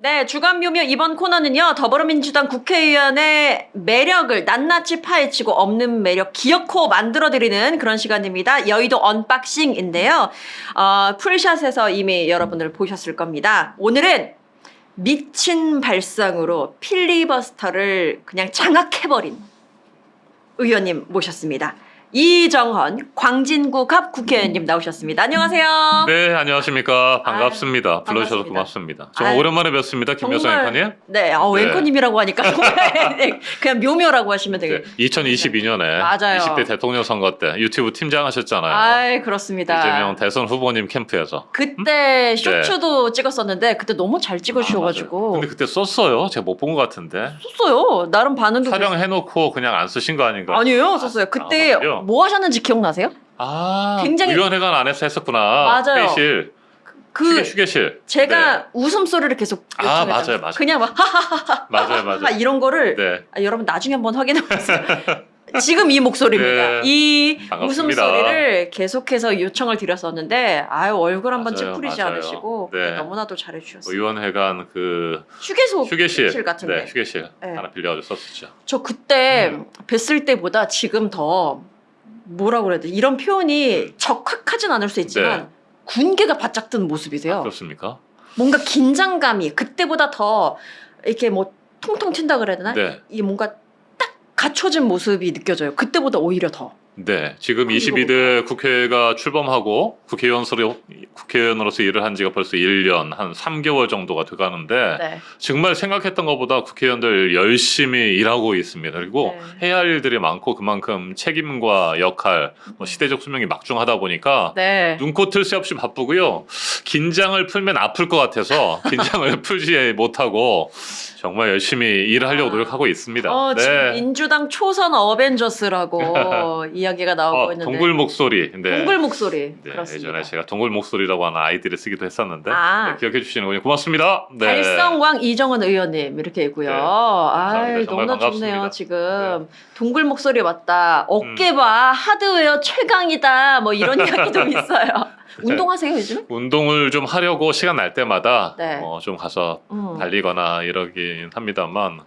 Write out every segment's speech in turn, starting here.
네, 주간 묘묘 이번 코너는요, 더불어민주당 국회의원의 매력을 낱낱이 파헤치고 없는 매력 기어코 만들어드리는 그런 시간입니다. 여의도 언박싱인데요. 풀샷에서 이미 여러분들 보셨을 겁니다. 오늘은 미친 발상으로 필리버스터를 그냥 장악해버린 의원님 모셨습니다. 이정헌 광진구갑 국회의원님 나오셨습니다. 안녕하세요. 네, 안녕하십니까. 반갑습니다. 아유, 불러주셔서 반갑습니다. 고맙습니다. 정말 오랜만에 뵙습니다. 김여성 앵커님. 네, 네. 앵커님이라고 하니까 그냥 묘묘라고 하시면 되겠네요. 2022년에 맞아요. 20대 대통령 선거 때 유튜브 팀장 하셨잖아요. 아이, 그렇습니다. 이재명 대선 후보님 캠프에서. 그때 쇼츠도 찍었었는데 그때 너무 잘 찍으셔가지고 근데 그때 썼어요. 제가 못 본 것 같은데. 썼어요. 나름 반응도 촬영해놓고 그냥 안 쓰신 거 아닌가? 아니에요, 썼어요. 그때 그래요? 뭐 하셨는지 기억나세요? 굉장히 의원회관 안에서 했었구나. 맞아요. 회의실. 휴게실. 제가 네. 웃음소리를 계속 요청했잖아요. 맞아요. 그냥 막 맞아요. 이런 거를 네. 여러분 나중에 한번 확인해 보세요. 지금 이 목소리입니다. 네. 이 반갑습니다. 웃음소리를 계속해서 요청을 드렸었는데 얼굴 한번 맞아요, 찌푸리지 맞아요. 않으시고 네. 너무나도 잘해주셨어요. 의원회관 그 휴게실 같은데. 네, 휴게실 네. 하나 빌려가지고 썼었죠. 저 그때 뵀을 때보다 지금 더 뭐라고 그래야 돼? 이런 표현이 적확하진 않을 수 있지만 네. 군기가 바짝 든 모습이세요. 그렇습니까? 뭔가 긴장감이 그때보다 더 이렇게 뭐 통통 튄다 그래야 되나? 네. 이게 뭔가 딱 갖춰진 모습이 느껴져요. 그때보다 오히려 더. 네, 지금 그리고 22대 국회가 출범하고 국회의원으로서 일을 한 지가 벌써 1년, 한 3개월 정도가 돼가는데 네. 정말 생각했던 것보다 국회의원들 열심히 일하고 있습니다. 그리고 네. 해야 할 일들이 많고 그만큼 책임과 역할, 시대적 수명이 막중하다 보니까 네. 눈코 뜰 새 없이 바쁘고요. 긴장을 풀면 아플 것 같아서 긴장을 풀지 못하고 정말 열심히 일을 하려고 노력하고 있습니다. 지금 민주당 초선 어벤져스라고 이야기가 나오고 있는데. 동굴 목소리. 네. 동굴 목소리. 네, 그렇습니다. 예전에 제가 동굴 목소리라고 하는 아이디를 쓰기도 했었는데 아. 네, 기억해 주시는군요. 고맙습니다. 네. 달성왕 이정헌 의원님 이렇게 있고요. 네, 아이, 정말 너무나 반갑습니다. 좋네요. 지금 동굴 목소리 왔다. 어깨 봐. 하드웨어 최강이다. 뭐 이런 이야기도 있어요. 운동하세요 요즘에? 운동을 좀 하려고 시간 날 때마다 네. 좀 가서 달리거나 이러긴 합니다만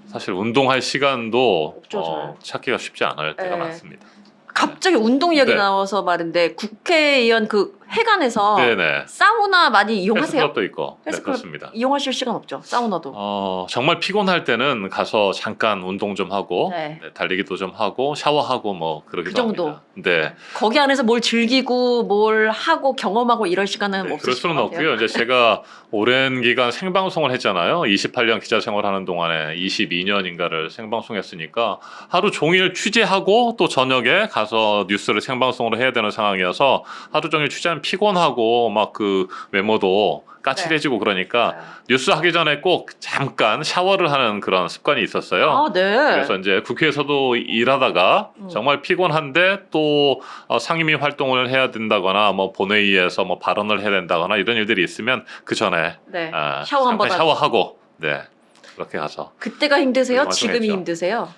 사실 운동할 시간도 없죠, 찾기가 쉽지 않을 때가 네. 많습니다. 갑자기 운동 이야기 네. 나와서 말인데 국회의원 그 회관에서 네네. 사우나 많이 이용하세요? 헬스클럽도 있고. 네, 헬스클럽 그렇습니다. 이용하실 시간 없죠? 사우나도. 정말 피곤할 때는 가서 잠깐 운동 좀 하고 네. 달리기도 좀 하고 샤워하고 뭐 그러기도 그 정도. 합니다. 네. 거기 안에서 뭘 즐기고 뭘 하고 경험하고 이럴 시간은 네, 없으실 그럴 수는 것 같아요. 없고요. 이제 제가 오랜 기간 생방송을 했잖아요. 28년 기자 생활하는 동안에 22년인가를 생방송했으니까 하루 종일 취재하고 또 저녁에 가서 뉴스를 생방송으로 해야 되는 상황이어서 하루 종일 취재하면 피곤하고 막 그 외모도 까칠해지고 그러니까 뉴스 하기 전에 꼭 잠깐 샤워를 하는 그런 습관이 있었어요. 아, 네. 그래서 이제 국회에서도 일하다가 정말 피곤한데 또 상임위 활동을 해야 된다거나 뭐 본회의에서 뭐 발언을 해야 된다거나 이런 일들이 있으면 그 전에 네. 샤워 한번 잠깐 샤워하고 네 그렇게 가서 그때가 힘드세요? 그렇게 지금이 활동했죠. 힘드세요?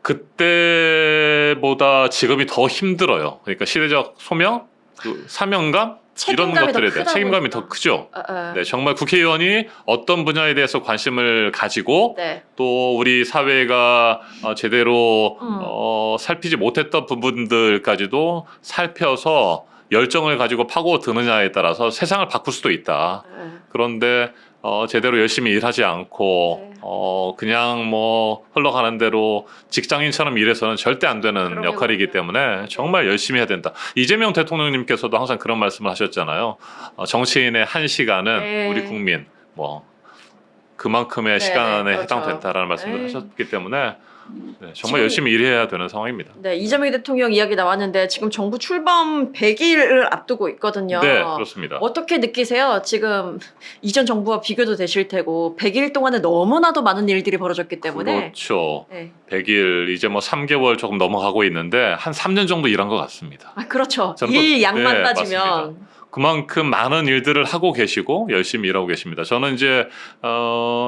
그때보다 지금이 더 힘들어요. 그러니까 시대적 소명, 그 사명감 이런 책임감이 것들에 더 대해 크다 책임감이 보니까. 더 크죠. 아. 네, 정말 국회의원이 어떤 분야에 대해서 관심을 가지고 네. 또 우리 사회가 제대로 음. 살피지 못했던 부분들까지도 살펴서 열정을 가지고 파고드느냐에 따라서 세상을 바꿀 수도 있다. 네. 그런데 제대로 열심히 일하지 않고 네. 그냥 뭐 흘러가는 대로 직장인처럼 일해서는 절대 안 되는 그럼요, 역할이기 그럼요. 때문에 정말 열심히 해야 된다. 이재명 대통령님께서도 항상 그런 말씀을 하셨잖아요. 정치인의 한 시간은 네. 우리 국민 뭐 그만큼의 네, 시간에 그렇죠. 해당된다라는 말씀을 네. 하셨기 때문에 네, 지금- 정말 열심히 일해야 되는 상황입니다. 네, 이재명 대통령 이야기 나왔는데 지금 정부 출범 100일을 앞두고 있거든요. 네, 그렇습니다. 어떻게 느끼세요? 지금 이전 정부와 비교도 되실 테고 100일 동안에 너무나도 많은 일들이 벌어졌기 때문에 그렇죠. 네. 100일 이제 뭐 3개월 조금 넘어가고 있는데 한 3년 정도 일한 것 같습니다. 그렇죠. 저는 또- 일 양만 네, 따지면 맞습니다. 그만큼 많은 일들을 하고 계시고 열심히 일하고 계십니다. 저는 이제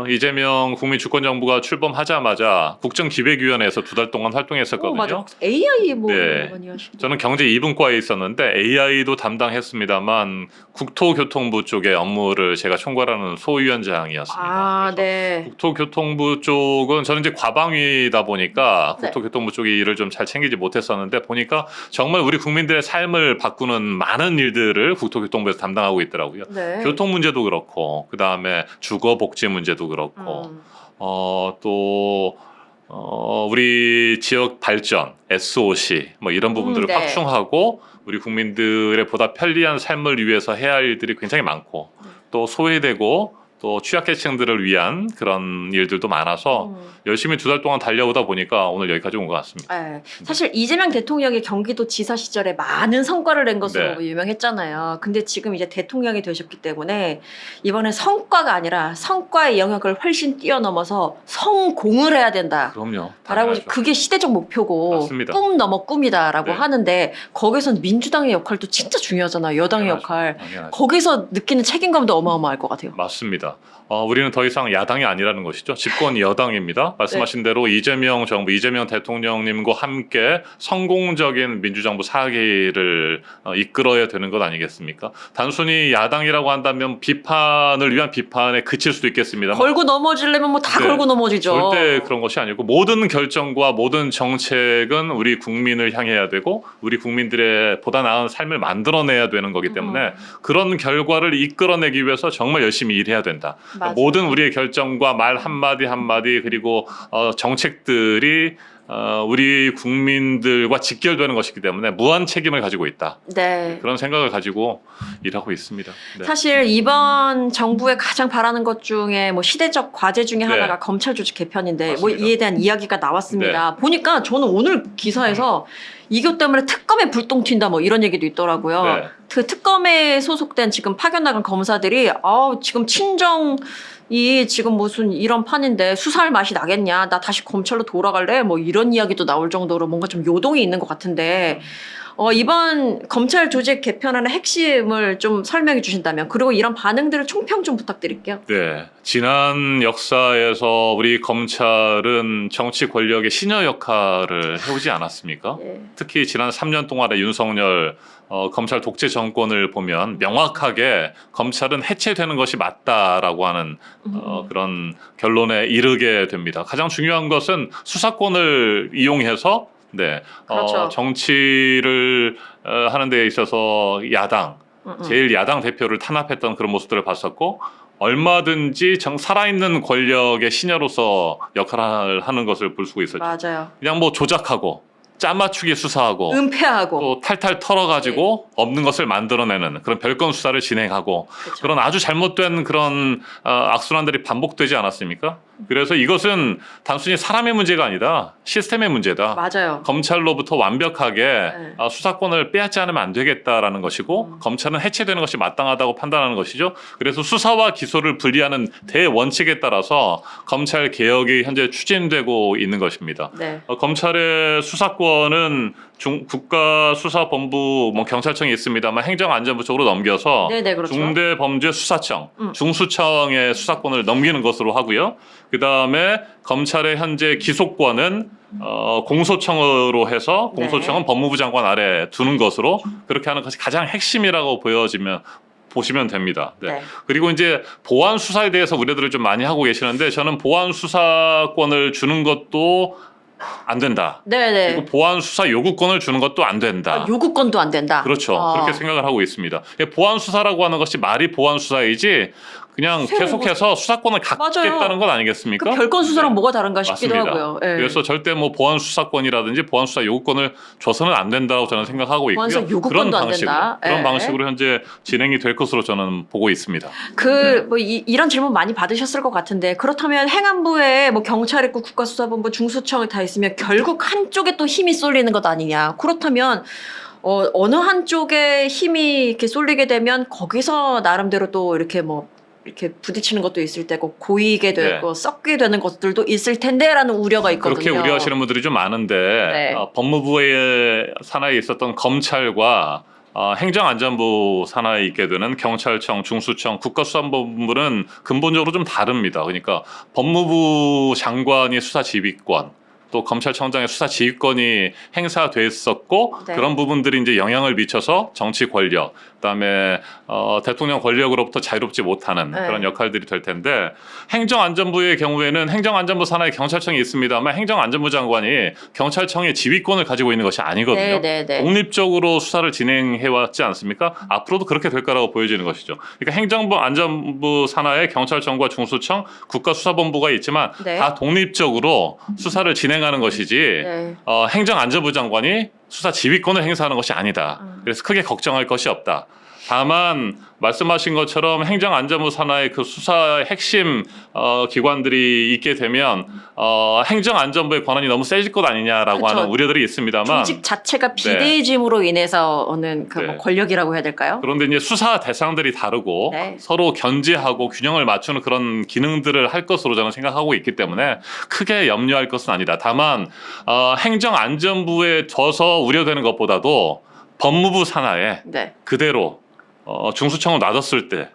이재명 국민주권정부가 출범하자마자 국정기획위원회에서 2달 동안 활동했었거든요. 맞아. AI 뭐 네. 많이 하시고. 저는 경제 2분과에 있었는데 AI도 담당했습니다만 국토교통부 쪽의 업무를 제가 총괄하는 소위원장이었습니다. 아, 그래서 네. 국토교통부 쪽은 저는 이제 과방위다 보니까 네. 국토교통부 쪽의 일을 좀 잘 챙기지 못했었는데 보니까 정말 우리 국민들의 삶을 바꾸는 많은 일들을 국토교통부에서 담당하고 있더라고요. 네. 교통 문제도 그렇고 그 다음에 주거 복지 문제도 그렇고 또 우리 지역 발전, SOC 뭐 이런 부분들을 네. 확충하고 우리 국민들의 보다 편리한 삶을 위해서 해야 할 일들이 굉장히 많고 또 소외되고 또 취약계층들을 위한 그런 일들도 많아서 열심히 2달 동안 달려오다 보니까 오늘 여기까지 온 것 같습니다. 네. 사실 이재명 대통령이 경기도지사 시절에 많은 성과를 낸 것으로 네. 유명했잖아요. 근데 지금 이제 대통령이 되셨기 때문에 이번에 성과가 아니라 성과의 영역을 훨씬 뛰어넘어서 성공을 해야 된다. 그럼요. 라고 당연하죠. 그게 시대적 목표고 맞습니다. 꿈 넘어 꿈이다라고 네. 하는데 거기선 민주당의 역할도 진짜 중요하잖아요. 여당의 당연하죠. 역할. 당연하죠. 거기서 느끼는 책임감도 어마어마할 것 같아요. 맞습니다. 우리는 더 이상 야당이 아니라는 것이죠. 집권 여당입니다. 말씀하신 대로 이재명 정부, 이재명 대통령님과 함께 성공적인 민주정부 4기를 이끌어야 되는 것 아니겠습니까? 단순히 야당이라고 한다면 비판을 위한 비판에 그칠 수도 있겠습니다. 걸고 넘어지려면 뭐 다 네. 걸고 넘어지죠. 절대 그런 것이 아니고 모든 결정과 모든 정책은 우리 국민을 향해야 되고 우리 국민들의 보다 나은 삶을 만들어내야 되는 거기 때문에 그런 결과를 이끌어내기 위해서 정말 열심히 일해야 된다. 맞아요. 모든 우리의 결정과 말 한마디 한마디 그리고 정책들이 우리 국민들과 직결되는 것이기 때문에 무한 책임을 가지고 있다. 네. 그런 생각을 가지고 일하고 있습니다. 네. 사실 이번 정부에 가장 바라는 것 중에 뭐 시대적 과제 중에 하나가 검찰 조직 개편인데 뭐 맞습니다. 이에 대한 이야기가 나왔습니다. 보니까 저는 오늘 기사에서 이것 때문에 특검에 불똥 튄다 뭐 이런 얘기도 있더라고요. 네. 그 특검에 소속된 지금 파견 나간 검사들이 지금 친정이 지금 무슨 이런 판인데 수사할 맛이 나겠냐, 나 다시 검찰로 돌아갈래, 뭐 이런 이야기도 나올 정도로 뭔가 좀 요동이 있는 것 같은데 이번 검찰 조직 개편안의 핵심을 좀 설명해 주신다면, 그리고 이런 반응들을 총평 좀 부탁드릴게요. 네, 지난 역사에서 우리 검찰은 정치 권력의 신여 역할을 해오지 않았습니까? 예. 특히 지난 3년 동안의 윤석열 검찰 독재 정권을 보면 명확하게 검찰은 해체되는 것이 맞다라고 하는 그런 결론에 이르게 됩니다. 가장 중요한 것은 수사권을 이용해서 그렇죠. 정치를 하는 데 있어서 제일 야당 대표를 탄압했던 그런 모습들을 봤었고 얼마든지 살아있는 권력의 신여로서 역할을 하는 것을 볼 수가 있었죠. 맞아요. 그냥 뭐 조작하고 짜맞추기 수사하고 은폐하고. 또 탈탈 털어가지고 없는 것을 만들어내는 그런 별건 수사를 진행하고 그렇죠. 그런 아주 잘못된 그런 악순환들이 반복되지 않았습니까? 그래서 이것은 단순히 사람의 문제가 아니다. 시스템의 문제다. 맞아요. 검찰로부터 완벽하게 네. 수사권을 빼앗지 않으면 안 되겠다라는 것이고 검찰은 해체되는 것이 마땅하다고 판단하는 것이죠. 그래서 수사와 기소를 분리하는 대원칙에 따라서 검찰 개혁이 현재 추진되고 있는 것입니다. 네. 검찰의 수사권은 국가수사본부 경찰청이 있습니다만 행정안전부 쪽으로 넘겨서 네네, 그렇죠. 중대범죄수사청, 중수청의 수사권을 넘기는 것으로 하고요. 그 다음에 검찰의 현재 기소권은 공소청으로 해서 공소청은 네. 법무부 장관 아래 두는 것으로 그렇게 하는 것이 가장 핵심이라고 보시면 됩니다. 네. 네. 그리고 이제 보안 수사에 대해서 우려들을 좀 많이 하고 계시는데 저는 보안 수사권을 주는 것도 안 된다. 네네. 그리고 보안 수사 요구권을 주는 것도 안 된다. 요구권도 안 된다. 그렇죠. 그렇게 생각을 하고 있습니다. 보안 수사라고 하는 것이 말이 보안 수사이지 그냥 계속해서 수사권을 갖겠다는 건 아니겠습니까? 그 별건 수사랑 네. 뭐가 다른가 싶기도 맞습니다. 하고요. 예. 그래서 절대 뭐 보안 수사권이라든지 보안 수사 요구권을 줘서는 안 된다고 저는 생각하고 있고요. 보안 수사 요구권도 안 된다. 그런 예. 방식으로 현재 진행이 될 것으로 저는 보고 있습니다. 이런 질문 많이 받으셨을 것 같은데, 그렇다면 행안부에 뭐 경찰 있고 국가수사본부, 중수청이 다 있으면 결국 한쪽에 또 힘이 쏠리는 것 아니냐. 그렇다면 어느 한쪽에 힘이 이렇게 쏠리게 되면 거기서 나름대로 또 이렇게 부딪히는 것도 있을 테고 고이게 되고 썩게 되는 것들도 있을 텐데라는 우려가 있거든요. 그렇게 우려하시는 분들이 좀 많은데 네. 법무부의 산하에 있었던 검찰과 행정안전부 산하에 있게 되는 경찰청, 중수청, 국가수사본부는 근본적으로 좀 다릅니다. 그러니까 법무부 장관이 수사 지휘권, 또 검찰청장의 수사 지휘권이 행사됐었고 네. 그런 부분들이 이제 영향을 미쳐서 정치 권력, 그다음에 대통령 권력으로부터 자유롭지 못하는 네. 그런 역할들이 될 텐데 행정안전부의 경우에는 행정안전부 산하에 경찰청이 있습니다만 행정안전부 장관이 경찰청의 지휘권을 가지고 있는 것이 아니거든요. 네. 독립적으로 수사를 진행해 왔지 않습니까? 앞으로도 그렇게 될 거라고 보여지는 것이죠. 그러니까 행정안전부 산하에 경찰청과 중수청, 국가수사본부가 있지만 네. 다 독립적으로 수사를 진행하는 것이지 네. 행정안전부 장관이 수사 지휘권을 행사하는 것이 아니다. 그래서 크게 걱정할 것이 없다. 다만 말씀하신 것처럼 행정안전부 산하의 그 수사의 핵심 기관들이 있게 되면 행정안전부의 권한이 너무 세질 것 아니냐라고 그쵸. 하는 우려들이 있습니다만 조직 자체가 비대해짐으로 인해서 오는 그 네. 뭐 권력이라고 해야 될까요? 그런데 이제 수사 대상들이 다르고 네. 서로 견제하고 균형을 맞추는 그런 기능들을 할 것으로 저는 생각하고 있기 때문에 크게 염려할 것은 아니다. 다만 행정안전부에 져서 우려되는 것보다도 법무부 산하에 네. 그대로 중수청을 놔뒀을 때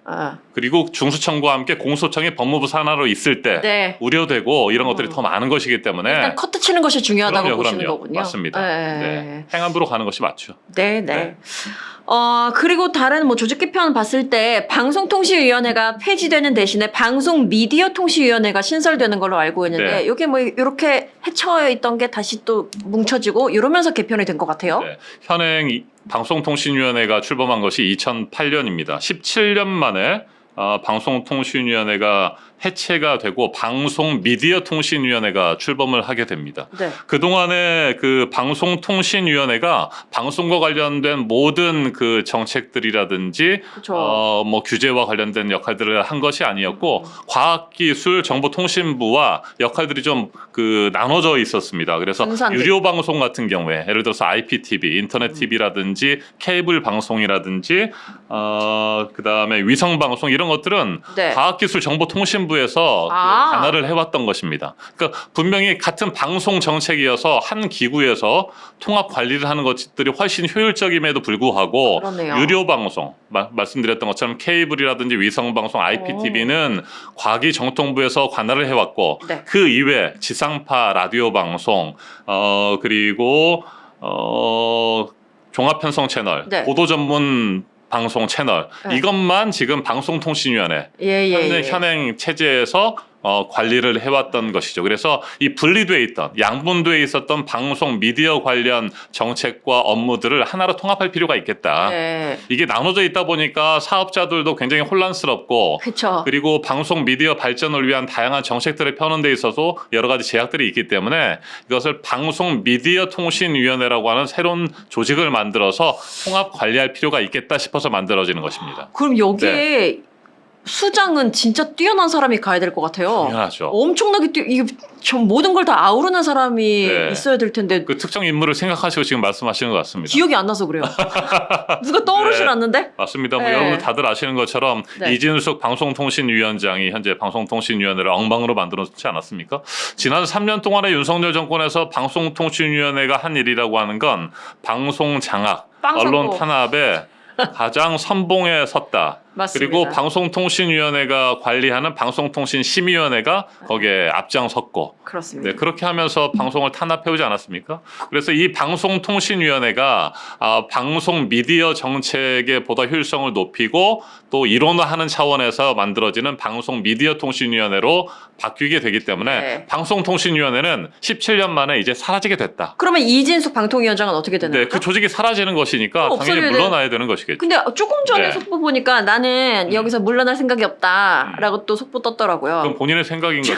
그리고 중수청과 함께 공소청이 법무부 산하로 있을 때 네. 우려되고 이런 것들이 더 많은 것이기 때문에 일단 커트 치는 것이 중요하다고 그럼요, 보시는 그럼요. 거군요. 맞습니다. 네. 네. 행안부로 가는 것이 맞죠. 네. 네. 그리고 다른 뭐 조직 개편 봤을 때 방송통신위원회가 폐지되는 대신에 방송미디어통신위원회가 신설되는 걸로 알고 있는데 네. 이게 뭐 이렇게 해처해 있던 게 다시 또 뭉쳐지고 이러면서 개편이 된 것 같아요. 네. 현행 방송통신위원회가 출범한 것이 2008년입니다. 17년 만에 방송통신위원회가 해체가 되고 방송미디어통신위원회가 출범을 하게 됩니다. 네. 그동안에 그 방송통신위원회가 방송과 관련된 모든 그 정책들이라든지 그렇죠. 뭐 규제와 관련된 역할들을 한 것이 아니었고 과학기술정보통신부와 역할들이 좀 그 나눠져 있었습니다. 그래서 분산돼. 유료 방송 같은 경우에 예를 들어서 IPTV, 인터넷 TV라든지 케이블 방송이라든지 그다음에 위성 방송 이런 것들은 네. 과학기술정보통신부에서 관할을 해왔던 것입니다. 그러니까 분명히 같은 방송 정책이어서 한 기구에서 통합 관리를 하는 것들이 훨씬 효율적임에도 불구하고 그러네요. 유료 방송 말씀드렸던 것처럼 케이블이라든지 위성 방송 IPTV는 과기정통부에서 관할을 해왔고 네. 그 이외 지상파 라디오 방송 그리고 종합편성 채널, 네. 보도 전문 방송 채널 네. 이것만 지금 방송통신위원회 현행 체제에서 관리를 해왔던 것이죠. 그래서 이 분리돼 있던 양분돼 있었던 방송 미디어 관련 정책과 업무들을 하나로 통합할 필요가 있겠다. 네. 이게 나눠져 있다 보니까 사업자들도 굉장히 혼란스럽고 그렇죠. 그리고 방송 미디어 발전을 위한 다양한 정책들을 펴는 데 있어서 여러 가지 제약들이 있기 때문에 이것을 방송 미디어 통신위원회라고 하는 새로운 조직을 만들어서 통합 관리할 필요가 있겠다 싶어서 만들어지는 것입니다. 그럼 여기에 수장은 진짜 뛰어난 사람이 가야 될 것 같아요. 당연하죠. 엄청나게 이게 전 모든 걸 다 아우르는 사람이 네. 있어야 될 텐데 그 특정 인물을 생각하시고 지금 말씀하시는 것 같습니다. 기억이 안 나서 그래요. 누가 떠오르질 네. 않는데? 맞습니다. 뭐 네. 여러분들 다들 아시는 것처럼 네. 이진숙 방송통신위원장이 현재 방송통신위원회를 엉망으로 만들어놓지 않았습니까? 지난 3년 동안의 윤석열 정권에서 방송통신위원회가 한 일이라고 하는 건 방송 장악, 빵 언론 섞고. 탄압에 가장 선봉에 섰다. 맞습니다. 그리고 방송통신위원회가 관리하는 방송통신심의위원회가 거기에 앞장섰고 그렇습니다. 네, 그렇게 하면서 방송을 탄압해오지 않았습니까? 그래서 이 방송통신위원회가 방송 미디어 정책의 보다 효율성을 높이고 또 이론화하는 차원에서 만들어지는 방송미디어통신위원회로 바뀌게 되기 때문에 네. 방송통신위원회는 17년 만에 이제 사라지게 됐다. 그러면 이진숙 방통위원장은 어떻게 되는 네, 거죠? 그 조직이 사라지는 것이니까 그럼 당연히 없어져야 물러나야 되는 것이겠죠. 근데 조금 전에 네. 속보 보니까 나는 여기서 물러날 생각이 없다라고 또 속보 떴더라고요. 그건 본인의 생각인 거죠.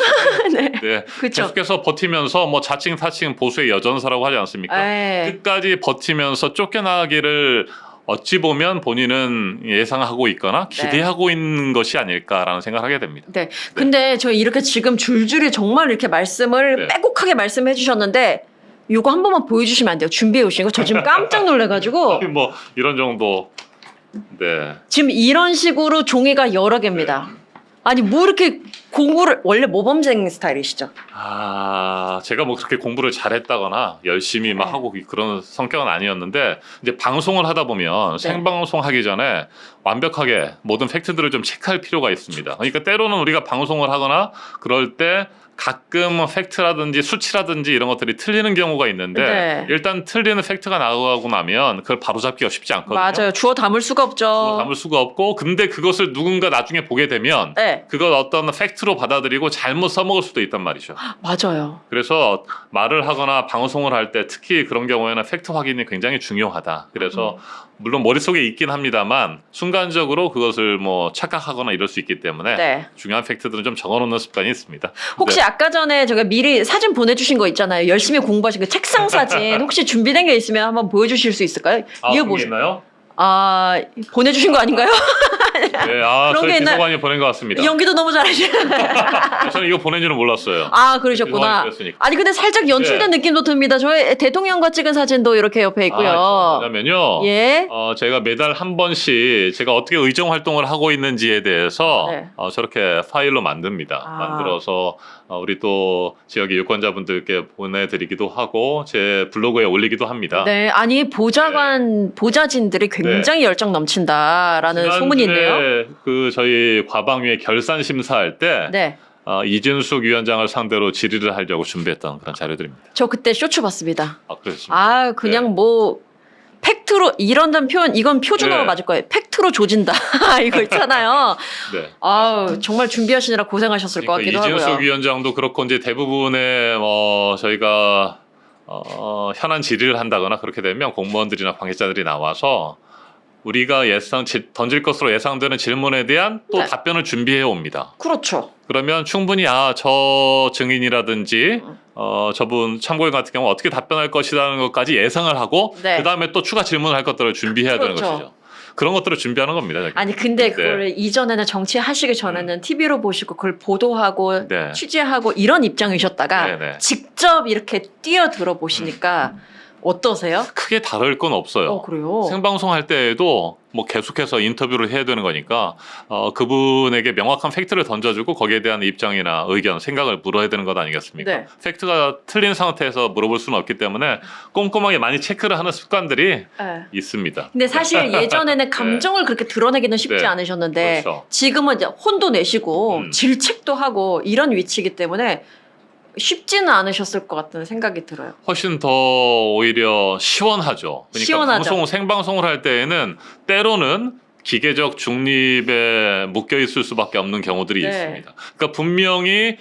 네. 네. 그쵸. 계속해서 버티면서 뭐 자칭 타칭 보수의 여전사라고 하지 않습니까? 네. 끝까지 버티면서 쫓겨나기를 어찌 보면 본인은 예상하고 있거나 기대하고 있는 것이 아닐까라는 생각을 하게 됩니다. 네. 근데 저 이렇게 지금 줄줄이 정말 이렇게 말씀을 네. 빼곡하게 말씀해 주셨는데 요거 한 번만 보여주시면 안 돼요? 준비해 오신 거? 저 지금 깜짝 놀래가지고 뭐 이런 정도. 네. 지금 이런 식으로 종이가 여러 개입니다. 아니 뭐 이렇게 공부를 원래 모범생 스타일이시죠? 제가 뭐 그렇게 공부를 잘했다거나 열심히 막 네. 하고 그런 성격은 아니었는데 이제 방송을 하다 보면 네. 생방송 하기 전에 완벽하게 모든 팩트들을 좀 체크할 필요가 있습니다. 그러니까 때로는 우리가 방송을 하거나 그럴 때 가끔 팩트라든지 수치라든지 이런 것들이 틀리는 경우가 있는데 네. 일단 틀리는 팩트가 나오고 나면 그걸 바로잡기가 쉽지 않거든요. 맞아요. 주워 담을 수가 없죠. 담을 수가 없고 근데 그것을 누군가 나중에 보게 되면 네, 그걸 어떤 팩트로 받아들이고 잘못 써먹을 수도 있단 말이죠. 맞아요. 그래서 말을 하거나 방송을 할 때 특히 그런 경우에는 팩트 확인이 굉장히 중요하다. 그래서 물론 머릿속에 있긴 합니다만 순간적으로 그것을 뭐 착각하거나 이럴 수 있기 때문에 네. 중요한 팩트들은 좀 적어놓는 습관이 있습니다. 혹시 네. 아까 전에 제가 미리 사진 보내주신 거 있잖아요. 열심히 공부하신 그 책상 사진 혹시 준비된 게 있으면 한번 보여주실 수 있을까요? 이거 그게 있나요? 보내주신 거 아닌가요? 네, 그런 저희 게 있나요? 비서관이 보낸 것 같습니다. 연기도 너무 잘하시네. 저는 이거 보낸 줄은 몰랐어요. 그러셨구나. 비서관이 그랬으니까. 아니 근데 살짝 연출된 느낌도 듭니다. 저희 대통령과 찍은 사진도 이렇게 옆에 있고요. 왜냐면요. 예. 제가 매달 한 번씩 제가 어떻게 의정 활동을 하고 있는지에 대해서 네. 저렇게 파일로 만듭니다. 아. 만들어서 우리 또 지역의 유권자분들께 보내드리기도 하고 제 블로그에 올리기도 합니다. 네, 아니 보좌진들이 굉장히 열정 넘친다라는 소문이 있네요. 그 저희 과방위에 결산 심사할 때 네, 이준숙 위원장을 상대로 질의를 하려고 준비했던 그런 자료들입니다. 저 그때 쇼츠 봤습니다. 그렇습니다. 그냥 네. 뭐 팩트로 이런 표현 이건 표준어가 네. 맞을 거예요. 팩트로 조진다 이거 있잖아요. 네. 정말 준비하시느라 고생하셨을 것 같기도 이준숙 하고요. 위원장도 그렇고 이제 대부분의 저희가 현안 질의를 한다거나 그렇게 되면 공무원들이나 관계자들이 나와서 우리가 던질 것으로 예상되는 질문에 대한 또 네. 답변을 준비해 옵니다. 그렇죠. 그러면 충분히 저 증인이라든지 저분 참고인 같은 경우 어떻게 답변할 것이라는 것까지 예상을 하고 네. 그 다음에 또 추가 질문을 할 것들을 준비해야 되는 그렇죠. 것이죠. 그런 것들을 준비하는 겁니다. 자기. 아니 근데 그걸 이전에는 정치하시기 전에는 TV로 보시고 그걸 보도하고 네. 취재하고 이런 입장이셨다가 네, 네. 직접 이렇게 뛰어들어 보시니까 어떠세요? 크게 다를 건 없어요. 그래요? 생방송 할 때에도 뭐 계속해서 인터뷰를 해야 되는 거니까 그분에게 명확한 팩트를 던져주고 거기에 대한 입장이나 의견, 생각을 물어야 되는 것 아니겠습니까? 네. 팩트가 틀린 상태에서 물어볼 수는 없기 때문에 꼼꼼하게 많이 체크를 하는 습관들이 네. 있습니다. 근데 사실 예전에는 감정을 그렇게 드러내기는 쉽지 네. 않으셨는데 그렇죠. 지금은 이제 혼도 내시고 질책도 하고 이런 위치이기 때문에 쉽지는 않으셨을 것 같다는 생각이 들어요. 훨씬 더 오히려 시원하죠. 그러니까 시원하죠. 생방송을 할 때에는 때로는 기계적 중립에 묶여 있을 수밖에 없는 경우들이 네. 있습니다. 그러니까 분명히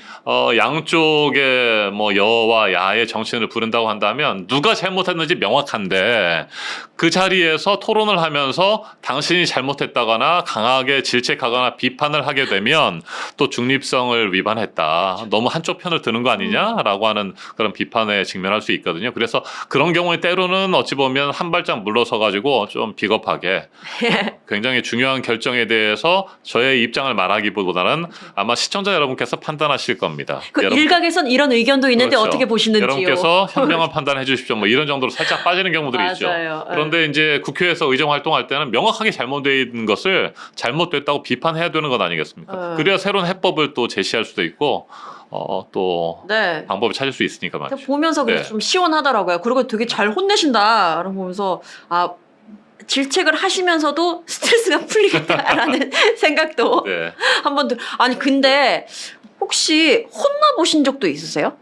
양쪽의 뭐 여와 야의 정치인을 부른다고 한다면 누가 잘못했는지 명확한데 그 자리에서 토론을 하면서 당신이 잘못했다거나 강하게 질책하거나 비판을 하게 되면 또 중립성을 위반했다. 너무 한쪽 편을 드는 거 아니냐라고 하는 그런 비판에 직면할 수 있거든요. 그래서 그런 경우에 때로는 어찌 보면 한 발짝 물러서 가지고 좀 비겁하게 굉장히 중요한 결정에 대해서 저의 입장을 말하기보다는 아마 시청자 여러분께서 판단하실 겁니다. 일각에선 이런 의견도 있는데 그렇죠. 어떻게 보시는지요? 여러분께서 현명한 판단해 주십시오. 뭐 이런 정도로 살짝 빠지는 경우들이 있죠. 맞아요. 그런데 이제 국회에서 의정 활동할 때는 명확하게 잘못되어 있는 것을 잘못됐다고 비판해야 되는 것 아니겠습니까? 그래야 새로운 해법을 또 제시할 수도 있고 또 네. 방법을 찾을 수 있으니까 말이죠. 보면서 네. 좀 시원하더라고요. 그리고 되게 잘 혼내신다. 보면서 질책을 하시면서도 스트레스가 풀리겠다라는 생각도 네. 한번 아니 근데 혹시 혼나보신 적도 있으세요?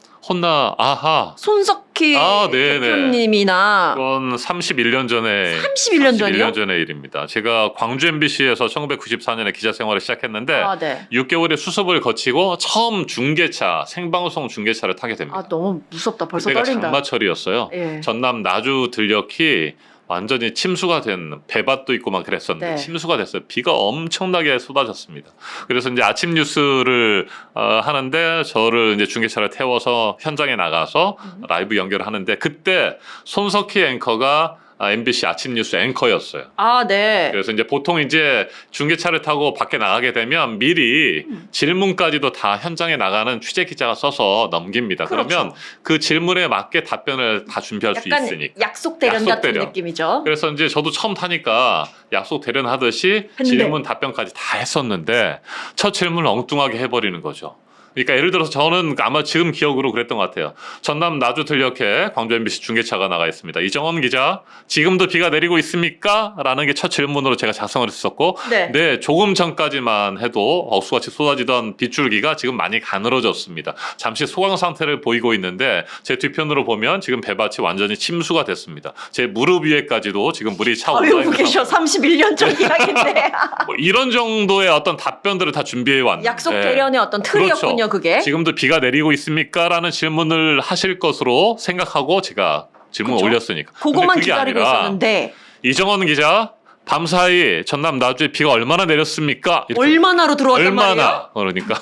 손석희 네네. 대표님이나 그건 31년 전에 31년 전이요? 31년 전의 일입니다. 제가 광주 MBC에서 1994년에 기자 생활을 시작했는데 네. 6개월의 수습을 거치고 처음 중계차, 생방송 중계차를 타게 됩니다. 너무 무섭다. 벌써 그때가 떨린다. 장마철이었어요. 예. 전남 나주 들녘이 완전히 침수가 된 배밭도 있고 막 그랬었는데 네. 침수가 됐어요. 비가 엄청나게 쏟아졌습니다. 그래서 이제 아침 뉴스를 하는데 저를 이제 중계차를 태워서 현장에 나가서 라이브 연결을 하는데 그때 손석희 앵커가 MBC 아침 뉴스 앵커였어요. 네. 그래서 이제 보통 이제 중계차를 타고 밖에 나가게 되면 미리 질문까지도 다 현장에 나가는 취재 기자가 써서 넘깁니다. 그렇죠. 그러면 그 질문에 맞게 답변을 다 준비할 수 약간 있으니까. 약속 대련 약속 같은 대련. 느낌이죠. 그래서 이제 저도 처음 타니까 약속 대련하듯이 했는데. 질문 답변까지 다 했었는데 첫 질문을 엉뚱하게 해버리는 거죠. 그러니까 예를 들어서 저는 아마 지금 기억으로 그랬던 것 같아요. 전남 나주 들녘에 광주 MBC 중계차가 나가 있습니다. 이정원 기자, 지금도 비가 내리고 있습니까? 라는 게 첫 질문으로 제가 작성을 했었고, 네. 조금 전까지만 해도 억수같이 쏟아지던 빗줄기가 지금 많이 가늘어졌습니다. 잠시 소강 상태를 보이고 있는데 제 뒤편으로 보면 지금 배밭이 완전히 침수가 됐습니다. 제 무릎 위에까지도 지금 물이 차 올라 외우고 있는 계셔. 상태. 31년 전 이야기인데. 뭐 이런 정도의 어떤 답변들을 다 준비해 왔는데 약속 대련의 어떤 틀이었군요, 그게. 지금도 비가 내리고 있습니까? 라는 질문을 하실 것으로 생각하고 제가 질문을 그쵸? 올렸으니까. 그것만 근데 그게 기다리고 아니라 있었는데 이정원 기자, 밤사이 전남 나주에 비가 얼마나 내렸습니까? 이렇게 얼마나로 들어왔단 말이에요? 얼마나? 그러니까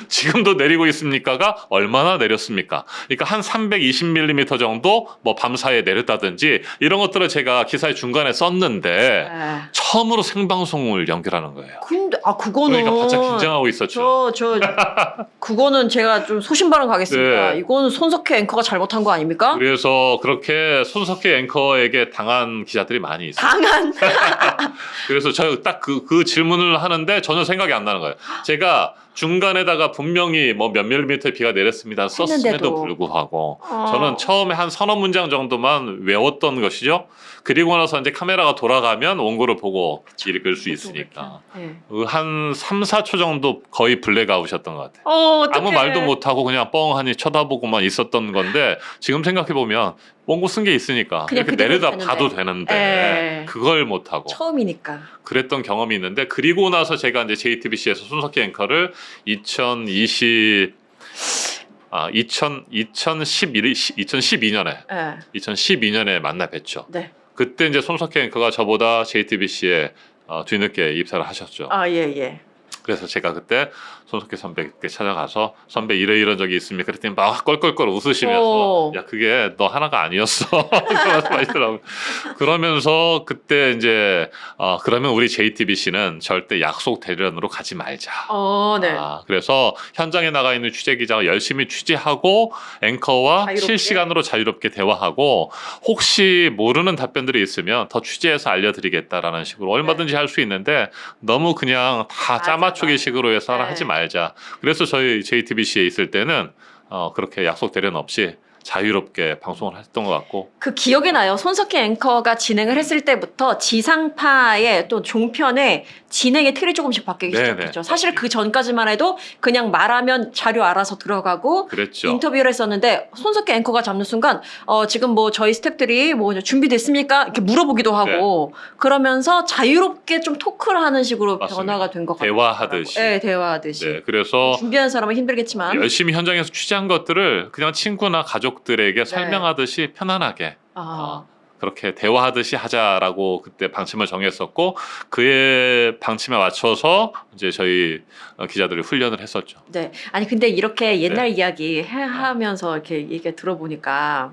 지금도 내리고 있습니까가 얼마나 내렸습니까? 그러니까 한 320mm 정도 뭐 밤사이에 내렸다든지 이런 것들을 제가 기사의 중간에 썼는데 네. 처음으로 생방송을 연결하는 거예요. 근데 그거는 그러니까 바짝 긴장하고 있었죠. 그거는 제가 좀 소신발언 가겠습니다. 네. 이거는 손석희 앵커가 잘못한 거 아닙니까? 그래서 그렇게 손석희 앵커에게 당한 기자들이 많이 있어요. 당한. 그래서 제가 딱 그 질문을 하는데 전혀 생각이 안 나는 거예요. 제가 중간에다가 분명히 뭐 몇 밀리미터의 비가 내렸습니다 썼음에도 했는데도. 불구하고 저는 처음에 한 서너 문장 정도만 외웠던 것이죠. 그리고 나서 이제 카메라가 돌아가면 원고를 보고 읽을 수 있으니까 네. 한 3, 4초 정도 거의 블랙아웃이었던 것 같아요. 어떡해. 아무 말도 못하고 그냥 뻥하니 쳐다보고만 있었던 건데 지금 생각해보면 원고 쓴 게 있으니까 그냥 이렇게 그대로 내려다 되는데. 봐도 되는데 에. 그걸 못하고 처음이니까. 그랬던 경험이 있는데 그리고 나서 제가 이제 JTBC에서 손석희 앵커를 2012년에 만나 뵀죠. 네. 그때 이제 손석희 앵커가 저보다 JTBC에 뒤늦게 입사를 하셨죠. 예. 그래서 제가 그때 손석희 선배께 찾아가서 선배 이런 적이 있습니까? 그랬더니 막 껄껄껄 웃으시면서 오. 야 그게 너 하나가 아니었어. 그런 말씀하시더라고요. 그러면서 그때 이제 그러면 우리 JTBC는 절대 약속 대련으로 가지 말자. 네. 그래서 현장에 나가 있는 취재 기자가 열심히 취재하고 앵커와 자유롭게? 실시간으로 자유롭게 대화하고 혹시 모르는 답변들이 있으면 더 취재해서 알려드리겠다라는 식으로 얼마든지 할 수 있는데 너무 그냥 다 짜맞추기 식으로 해서 네. 하지 말자. 그래서 저희 JTBC에 있을 때는 그렇게 약속 대련 없이 자유롭게 방송을 했던 것 같고 그 기억이 나요. 손석희 앵커가 진행을 했을 때부터 지상파의 또 종편의 진행의 틀이 조금씩 바뀌기 네네. 시작했죠. 사실 그 전까지만 해도 그냥 말하면 자료 알아서 들어가고 그랬죠. 인터뷰를 했었는데 손석희 앵커가 잡는 순간 지금 뭐 저희 스태프들이 뭐 준비됐습니까? 이렇게 물어보기도 하고 그러면서 자유롭게 좀 토크를 하는 식으로 맞습니다. 변화가 된 것 같아요. 대화하듯이. 네, 대화하듯이. 네, 그래서 준비하는 사람은 힘들겠지만 열심히 현장에서 취재한 것들을 그냥 친구나 가족들에게 설명하듯이 편안하게 그렇게 대화하듯이 하자라고 그때 방침을 정했었고 그의 방침에 맞춰서 이제 저희 기자들이 훈련을 했었죠. 네. 아니 근데 이렇게 옛날 이야기 하면서 이렇게 얘기 들어보니까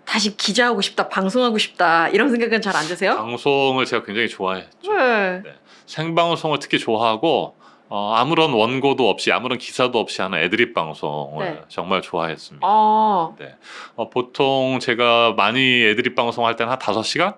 다시 기자하고 싶다, 방송하고 싶다 이런 생각은 잘 안 드세요? 방송을 제가 굉장히 좋아했죠. 네. 생방송을 특히 좋아하고 아무런 원고도 없이 아무런 기사도 없이 하는 애드립 방송을 정말 좋아했습니다. 보통 제가 많이 애드립 방송할 때는 한 5시간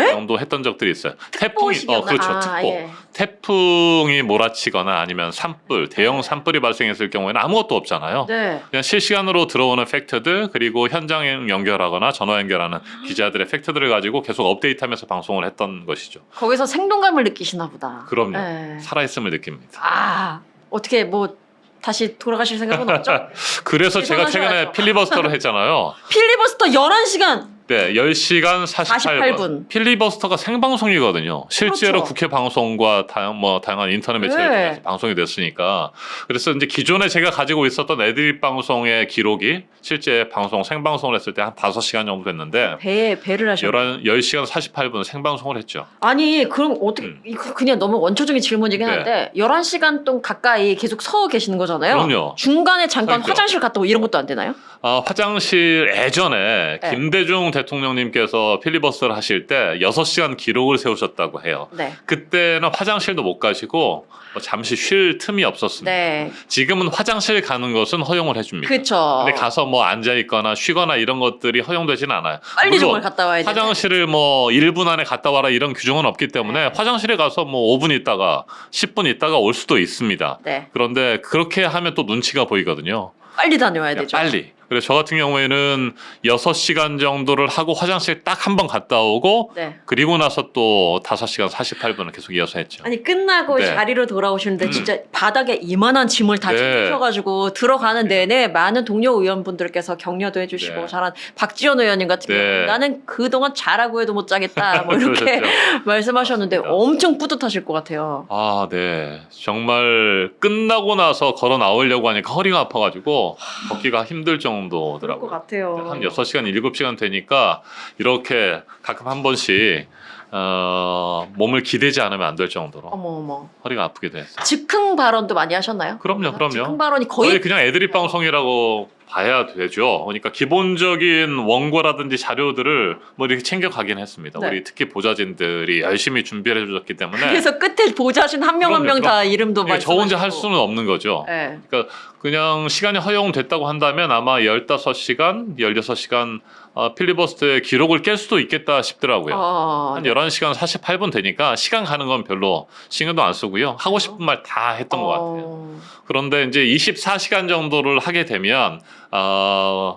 정도 했던 적들이 있어요. 태풍이 그렇죠. 특보. 태풍이 몰아치거나 아니면 산불, 대형 산불이 발생했을 경우에는 아무것도 없잖아요. 네. 그냥 실시간으로 들어오는 팩트들 그리고 현장 연결하거나 전화 연결하는 기자들의 팩트들을 가지고 계속 업데이트하면서 방송을 했던 것이죠. 거기서 생동감을 느끼시나 보다. 그럼요. 네. 살아있음을 느낍니다. 어떻게 뭐 다시 돌아가실 생각은 없죠? 그래서 제가 최근에 필리버스터를 했잖아요. 필리버스터 11시간. 네, 10시간 48분. 필리버스터가 생방송이거든요. 실제로 그렇죠. 국회 방송과 다양한 인터넷 매체를 통해서 방송이 됐으니까. 그래서 이제 기존에 제가 가지고 있었던 애드립 방송의 기록이 실제 방송 생방송을 했을 때 한 5시간 정도 됐는데 배를 하셨어요. 10시간 48분 생방송을 했죠. 아니 그럼 어떻게 이거 그냥 너무 원초적인 질문이긴 한데 11시간 동안 가까이 계속 서 계시는 거잖아요. 그럼요. 중간에 잠깐 그러니까. 화장실 갔다 오고 이런 것도 안 되나요? 화장실 예전에 김대중 대통령님께서 필리버스터를 하실 때 6시간 기록을 세우셨다고 해요. 네. 그때는 화장실도 못 가시고 뭐 잠시 쉴 틈이 없었습니다. 네. 지금은 화장실 가는 것은 허용을 해줍니다. 그쵸. 근데 가서 뭐 앉아 있거나 쉬거나 이런 것들이 허용되지는 않아요. 빨리 물론 정말 갔다 와야 돼. 화장실을 뭐 1분 안에 갔다 와라 이런 규정은 없기 때문에 네. 화장실에 가서 뭐 5분 있다가 10분 있다가 올 수도 있습니다. 네. 그런데 그렇게 하면 또 눈치가 보이거든요. 빨리 다녀와야 그냥 되죠. 빨리. 그래서 저 같은 경우에는 6시간 정도를 하고 화장실 딱 한 번 갔다 오고 네. 그리고 나서 또 5시간 48분을 계속 이어서 했죠. 아니 끝나고 네. 자리로 돌아오시는데 진짜 바닥에 이만한 짐을 다 네. 챙기셔가지고 들어가는 내내 많은 동료 의원분들께서 격려도 해주시고 네. 잘한 박지원 의원님 같은 네. 경우 나는 그동안 잘하고 해도 못 짜겠다 뭐 이렇게 그러셨죠. 말씀하셨는데 그렇습니다. 엄청 뿌듯하실 것 같아요. 아, 네. 정말 끝나고 나서 걸어 나오려고 하니까 허리가 아파가지고 걷기가 힘들 그럴 것 정도더라고요. 같아요. 한 6시간, 7시간 되니까 이렇게 가끔 한 번씩 몸을 기대지 않으면 안 될 정도로 어머. 허리가 아프게 됐어요. 즉흥 발언도 많이 하셨나요? 그럼요. 즉흥 발언이 거의 거의 그냥 애드립 방송이라고 봐야 되죠. 그러니까 기본적인 원고라든지 자료들을 뭐 이렇게 챙겨가긴 했습니다. 네. 우리 특히 보좌진들이 열심히 준비를 해주셨기 때문에 그래서 끝에 보좌진 한 명 한 명 다 이름도 그러니까 저 혼자 할 말씀하시고. 수는 없는 거죠. 네. 그러니까 그냥 시간이 허용됐다고 한다면 아마 15시간, 16시간 필리버스터의 기록을 깰 수도 있겠다 싶더라고요. 한 11시간 48분 되니까 시간 가는 건 별로 신경도 안 쓰고요. 하고 싶은 말 다 했던 것 같아요. 그런데 이제 24시간 정도를 하게 되면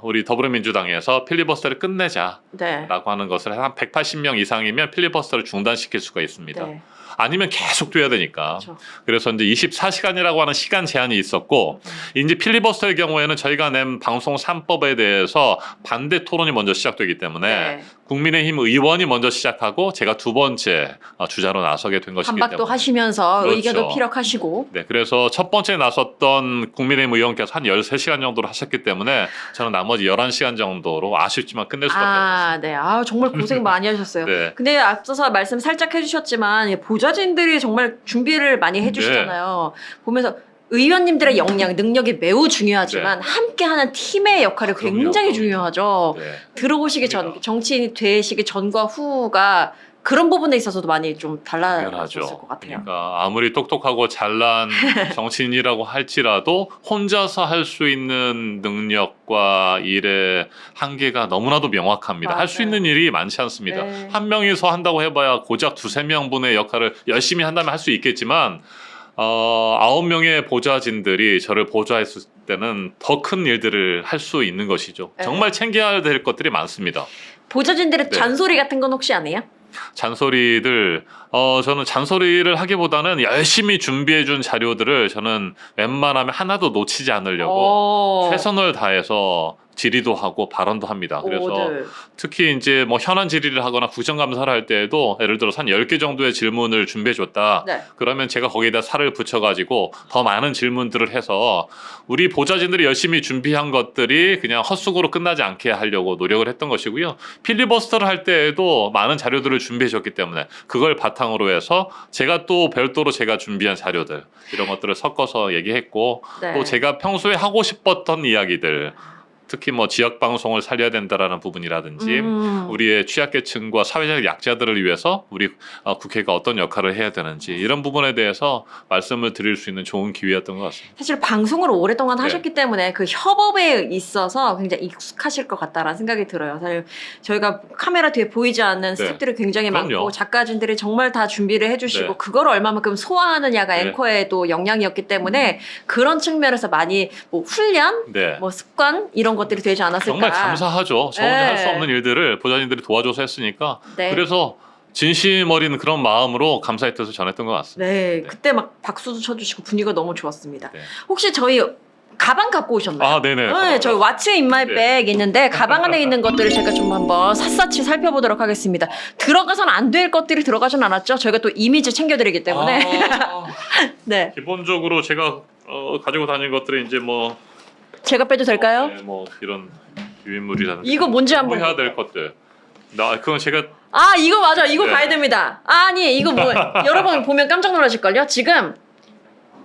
우리 더불어민주당에서 필리버스터를 끝내자라고 네. 하는 것을 한 180명 이상이면 필리버스터를 중단시킬 수가 있습니다. 네. 아니면 계속 돼야 되니까. 그렇죠. 그래서 이제 24시간이라고 하는 시간 제한이 있었고 이제 필리버스터의 경우에는 저희가 낸 방송 3법에 대해서 반대 토론이 먼저 시작되기 때문에 네. 국민의힘 의원이 먼저 시작하고 제가 두 번째 주자로 나서게 된 것이기 반박도 때문에 하시면서 그렇죠. 의견도 피력하시고 네, 그래서 첫 번째 나섰던 국민의힘 의원께서 한 13시간 정도를 하셨기 때문에 저는 나머지 11시간 정도로 아쉽지만 끝낼 수밖에 없었어요. 네. 정말 고생 많이 하셨어요. 네. 근데 앞서서 말씀 살짝 해주셨지만 보좌진들이 정말 준비를 많이 해주시잖아요. 보면서 의원님들의 역량, 능력이 매우 중요하지만 함께하는 팀의 역할이 굉장히 그럼요. 중요하죠. 네. 들어오시기 전, 정치인이 되시기 전과 후가 그런 부분에 있어서도 많이 좀 달라졌을 당연하죠. 것 같아요. 그러니까 아무리 똑똑하고 잘난 정치인이라고 할지라도 혼자서 할 수 있는 능력과 일의 한계가 너무나도 명확합니다. 할 수 맞아요. 있는 일이 많지 않습니다. 네. 한 명이서 한다고 해봐야 고작 2~3명분의 역할을 열심히 한다면 할 수 있겠지만 9명의 보좌진들이 저를 보좌했을 때는 더 큰 일들을 할 수 있는 것이죠. 네. 정말 챙겨야 될 것들이 많습니다. 보좌진들의 네. 잔소리 같은 건 혹시 안 해요? 잔소리들 저는 잔소리를 하기보다는 열심히 준비해준 자료들을 저는 웬만하면 하나도 놓치지 않으려고 최선을 다해서 질의도 하고 발언도 합니다. 그래서 네. 특히 이제 뭐 현안 질의를 하거나 국정감사를 할 때에도 예를 들어서 한 10개 정도의 질문을 준비해줬다. 네. 그러면 제가 거기에다 살을 붙여가지고 더 많은 질문들을 해서 우리 보좌진들이 열심히 준비한 것들이 그냥 헛수고로 끝나지 않게 하려고 노력을 했던 것이고요. 필리버스터를 할 때에도 많은 자료들을 준비해줬기 때문에 그걸 바탕으로 해서 제가 또 별도로 제가 준비한 자료들 이런 것들을 섞어서 얘기했고 네. 또 제가 평소에 하고 싶었던 이야기들 특히 뭐 지역 방송을 살려야 된다라는 부분이라든지 우리의 취약계층과 사회적 약자들을 위해서 우리 국회가 어떤 역할을 해야 되는지 이런 부분에 대해서 말씀을 드릴 수 있는 좋은 기회였던 것 같습니다. 사실 방송을 오랫동안 네. 하셨기 때문에 그 협업에 있어서 굉장히 익숙하실 것 같다라는 생각이 들어요. 사실 저희가 카메라 뒤에 보이지 않는 네. 스태프들이 굉장히 그럼요. 많고 작가진들이 정말 다 준비를 해주시고 네. 그걸 얼마만큼 소화하느냐가 네. 앵커의 또 역량이었기 때문에 그런 측면에서 많이 뭐 훈련, 네. 뭐 습관 이런 것들이 되지 않았을까. 정말 감사하죠. 저 혼자 네. 할 수 없는 일들을 보좌진들이 도와줘서 했으니까 네. 그래서 진심 어린 그런 마음으로 감사의 뜻을 전했던 것 같습니다. 네, 그때 막 박수도 쳐주시고 분위기가 너무 좋았습니다. 네. 혹시 저희 가방 갖고 오셨나요? 네네. 네, 저희 왓츠 인마이백 네. 있는데 가방 안에 있는 것들을 제가 좀 한번 샅샅이 살펴보도록 하겠습니다. 들어가선 안 될 것들이 들어가진 않았죠. 저희가 또 이미지 챙겨드리기 때문에. 네, 기본적으로 제가 가지고 다니는 것들은 이제 뭐 제가 빼도 될까요? 네, 뭐 이런 유인물이라든지 이거 뭔지 한번 해야 될 것들. 그건 제가 이거 맞아. 이거 네. 봐야 됩니다. 아니, 이거 뭐 여러분 보면 깜짝 놀라실걸요. 지금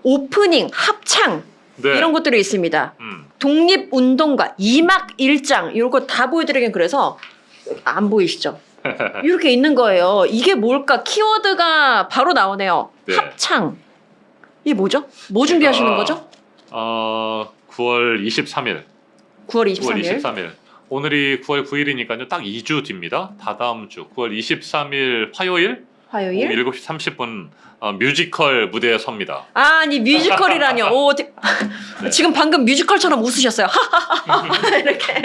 오프닝, 합창 네. 이런 것들이 있습니다. 음. 독립운동가 2막 1장 이런 거 다 보여드리긴 그래서 안 보이시죠? 이렇게 있는 거예요. 이게 뭘까? 키워드가 바로 나오네요. 네. 합창. 이게 뭐죠? 뭐 준비하시는 거죠? 9월 23일. 9월 9월 23일. 23일. 오늘이 9월 9일이니까요. 딱 2주 뒤입니다. 다다음 주 9월 23일 화요일 화요일? 오후 7시 30분 뮤지컬 무대에 섭니다. 아니 뮤지컬이라뇨. 지금 방금 뮤지컬처럼 웃으셨어요. 이렇게.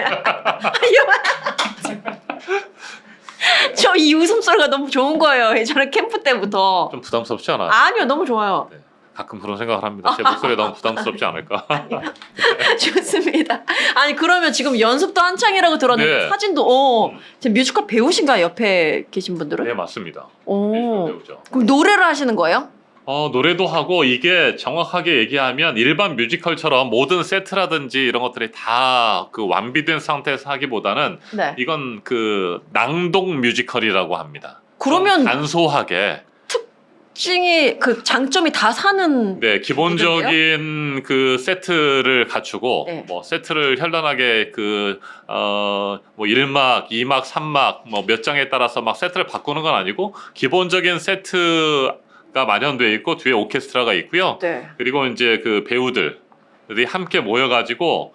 저 이 웃음소리가 너무 좋은 거예요. 예전에 캠프 때부터. 좀 부담스럽지 않아요? 아니요, 너무 좋아요. 네. 가끔 그런 생각을 합니다. 제 목소리가 너무 부담스럽지 않을까? 좋습니다. 아니 그러면 지금 연습도 한창이라고 들었는데 네. 사진도 지금 뮤지컬 배우신가요? 옆에 계신 분들은? 네, 맞습니다. 오. 배우죠. 그럼 노래를 하시는 거예요? 노래도 하고 이게 정확하게 얘기하면 일반 뮤지컬처럼 모든 세트라든지 이런 것들이 다 그 완비된 상태에서 하기보다는 네. 이건 그 낭독 뮤지컬이라고 합니다. 그러면 좀 간소하게 찡이 그 장점이 다 사는. 네, 기본적인 그 세트를 갖추고 네. 뭐 세트를 현란하게 뭐 1막, 2막, 3막 뭐 몇 장에 따라서 막 세트를 바꾸는 건 아니고 기본적인 세트가 마련되어 있고 뒤에 오케스트라가 있고요. 네. 그리고 이제 그 배우들이 함께 모여가지고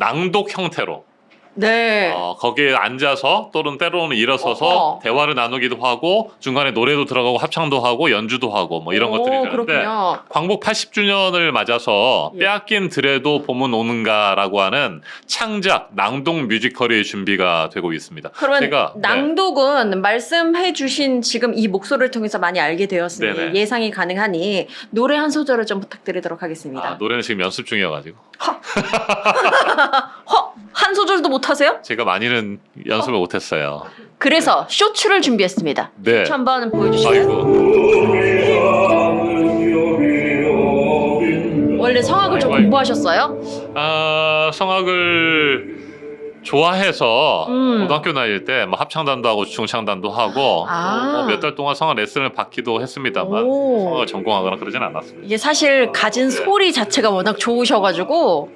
낭독 형태로 네. 거기에 앉아서 또는 때로는 일어서서 대화를 나누기도 하고 중간에 노래도 들어가고 합창도 하고 연주도 하고 뭐 이런 것들이 되는데 그렇군요. 광복 80주년을 맞아서 예. 빼앗긴 들에도 봄은 오는가라고 하는 창작 낭독 뮤지컬이 준비가 되고 있습니다. 그러면 제가 낭독은 말씀해주신 지금 이 목소리를 통해서 많이 알게 되었으니 네네. 예상이 가능하니 노래 한 소절을 좀 부탁드리도록 하겠습니다. 노래는 지금 연습 중이어가지고 한 소절도 못하세요? 제가 많이는 연습을 못했어요. 그래서 쇼츠를 준비했습니다. 네. 쇼츠 한번 보여주실까요? 아이고. 원래 성악을 좀 아이고. 공부하셨어요? 성악을 좋아해서 음. 고등학교 다닐 때 뭐 합창단도 하고 중창단도 하고 몇 달 동안 성악 레슨을 받기도 했습습니다만 오. 성악을 전공하거나 그러진 않았습니다. 이게 사실 가진 소리 자체가 워낙 좋으셔가지고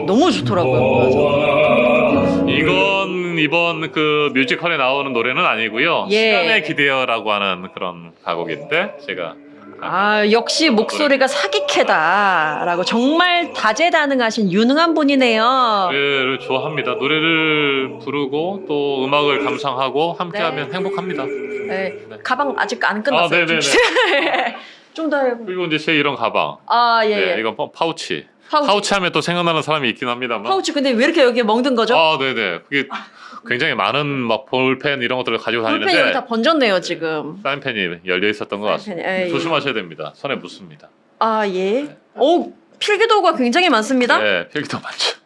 너무 좋더라고요. 이번 그 뮤지컬에 나오는 노래는 아니고요. 예. 시간에 기대어라고 하는 그런 가곡인데 제가 역시 목소리가 사기캐다라고 정말 다재다능하신 유능한 분이네요. 노래를 좋아합니다. 노래를 부르고 또 음악을 감상하고 함께하면 행복합니다. 네. 가방 아직 안 끝났어요. 네네네. 좀 더 해보. 그리고 이제 제 이런 가방. 예. 네, 이건 파우치. 파우치. 파우치 하면 또 생각나는 사람이 있긴 합니다만. 파우치 근데 왜 이렇게 여기에 멍든 거죠? 네네. 그게 굉장히 많은 막 볼펜 이런 것들을 가지고 볼펜이 여기 다니는데 다 번졌네요 지금. 사인펜이 열려 있었던 것 같습니다. 사인펜이, 에이. 조심하셔야 됩니다. 손에 묻습니다. 예. 필기도구가 굉장히 많습니다. 네, 필기도 많죠.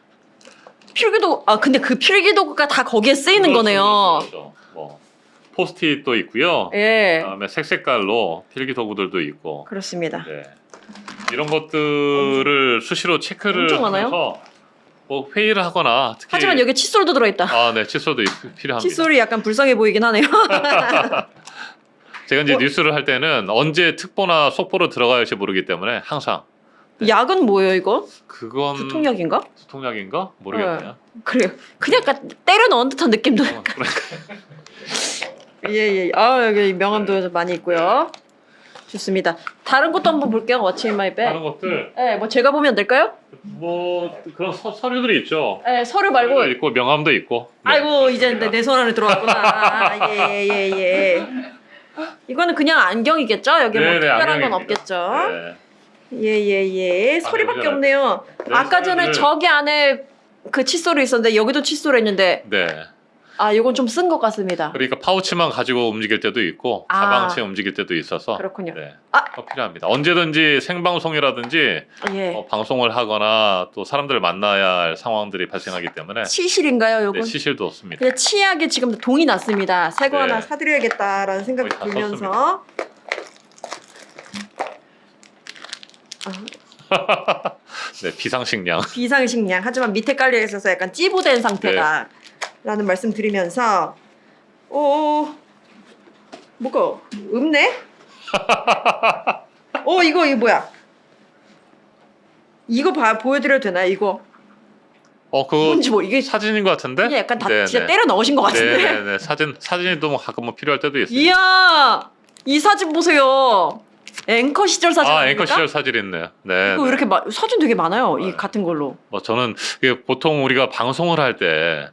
필기도 근데 그 필기도구가 다 거기에 쓰이는 거네요. 그렇죠. 뭐 포스트잇도 있고요. 예. 그다음에 색깔로 필기 도구들도 있고. 그렇습니다. 네. 이런 것들을 수시로 체크를 엄청 많아요? 하면서 뭐 회의를 하거나 특히 하지만 여기 칫솔도 들어있다. 네, 칫솔도 필요합니다. 칫솔이 약간 불쌍해 보이긴 하네요. 제가 이제 뉴스를 할 때는 언제 특보나 속보로 들어가야 할지 모르기 때문에 항상 약은 뭐예요 이거? 그건 두통약인가? 두통약인가 모르겠네요. 그래요. 그냥 약간 때려 넣은 듯한 느낌도. 예. 여기 명함도 많이 있고요. 좋습니다. 다른 것도 한번 볼게요. What's in my bag. 다른 것들 네, 뭐 제가 보면 될까요? 뭐 그런 서류들이 있죠. 네, 서류 말고. 서류가 있고 명함도 있고. 네. 아이고 이제 내 손 안에 들어왔구나. 예. 이거는 그냥 안경이겠죠? 여기 뭐 네네, 특별한 건 안경입니다. 없겠죠? 네. 예. 서류밖에 여기다 없네요. 네, 아까 전에 서류를- 저기 안에 그 칫솔이 있었는데 여기도 칫솔이 있는데 네. 이건 좀 쓴 것 같습니다. 그러니까 파우치만 가지고 움직일 때도 있고 가방채 움직일 때도 있어서 그렇군요. 네. 아! 필요합니다. 언제든지 생방송이라든지 예. 방송을 하거나 또 사람들을 만나야 할 상황들이 발생하기 때문에 치실인가요, 요건? 네, 시실도 없습니다. 그냥 치약에 지금 동이 났습니다. 새 거 네. 하나 사드려야겠다라는 생각이 거의 다 들면서 네, 비상식량. 비상식량 하지만 밑에 깔려 있어서 약간 찌부된 상태다 라는 말씀 드리면서 뭐가 없네? 이거 뭐야? 이거 보여드려도 되나요? 이거 그거 뭔지 뭐 이게 사진인 것 같은데? 그냥 약간 다 네, 진짜 네. 때려 넣으신 것 같은데. 네네네. 사진이 또 뭐 가끔 뭐 필요할 때도 있어요. 이야, 이 사진 보세요. 앵커 시절 사진 앵커 아닙니까? 시절 사진 있네요. 네. 이거 네. 이렇게 사진 되게 많아요. 이 네. 같은 걸로. 저는 이게 보통 우리가 방송을 할 때